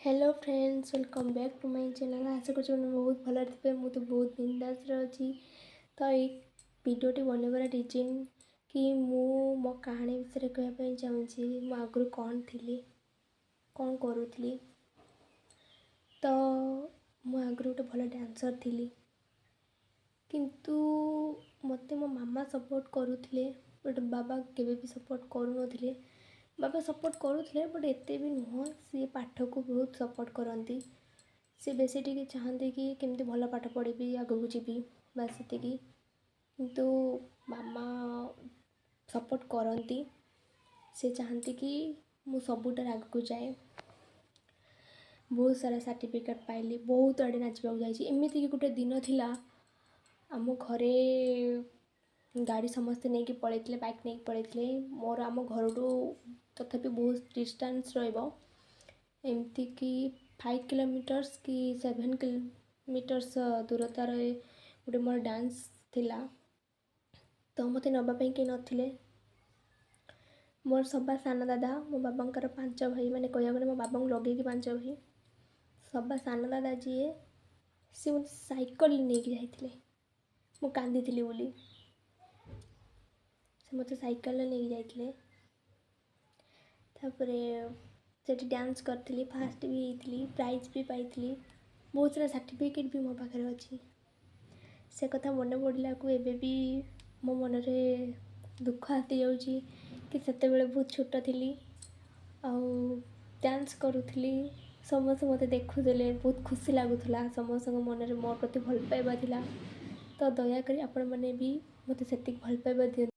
Hello friends, welcome back to my channel. आशा कर बहुत भल थे। मुझे बहुत बिंदास अच्छी। तो ये भिडियोटी बनवार रिजन कि मो कहानी विषय कहवाई चाहूँगी। मो आगु कौन थी, कौन करूली। तो मो आगु गोटे भल डांसर थी, किंतु मत मो मामा सपोर्ट करुले, बट बाबा केवे भी सपोर्ट करूँ। बाबा सपोर्ट करुले बट एते भी नुह। सी पाठ को बहुत सपोर्ट करती। सी बेसी टी चाहती कि केमती भल पाठ पढ़ी, आगू जीवी, बास से। किंतु मामा सपोर्ट करती। से चाहती कि मु सबुटार आगू जाए। बहुत सारा सर्टिफिकेट पाइली, बहुत आड़े नाचवाक जाइए। एमती कि गोटे दिन थिला, आम घरे गाड़ी समस्ते नहीं कि पलैते, बाइक नहीं पलैते। मोर आम घर तथापि बहुत डिस्टेंस एमती कि 5 किलोमीटर्स कि 7 किलोमीटर्स दूरतार गोटे मोर डांस थिला। तो मत नापी कहीं नथिले। मोर सभा सान दादा, मो बाबांकर 5 भाई, मैंने कह गले मो बाबा लगे 5 भाई। सभा सान दादा जी सी मत साइकल नहीं जाते। मु कांदी बोली से मत साइकल नहीं जाते। से डांस करी, फास्ट भी होती, प्राइज भी पाई। बहुत सारा सर्टिफिकेट भी मो पाखे अच्छी। से कथा मन पड़ा को एबे भी मो मन रे दुख आसी जाऊँगी कि सेते बेले बहुत छोट थी आउ डांस करूली। समस्त मत देखुले, बहुत खुशी लगुला। समस्त मन में मो प्रति भल पाइबा थिला। तो दयाकोरी आपण मैंने भी मत से भल पाइबा दियंतु।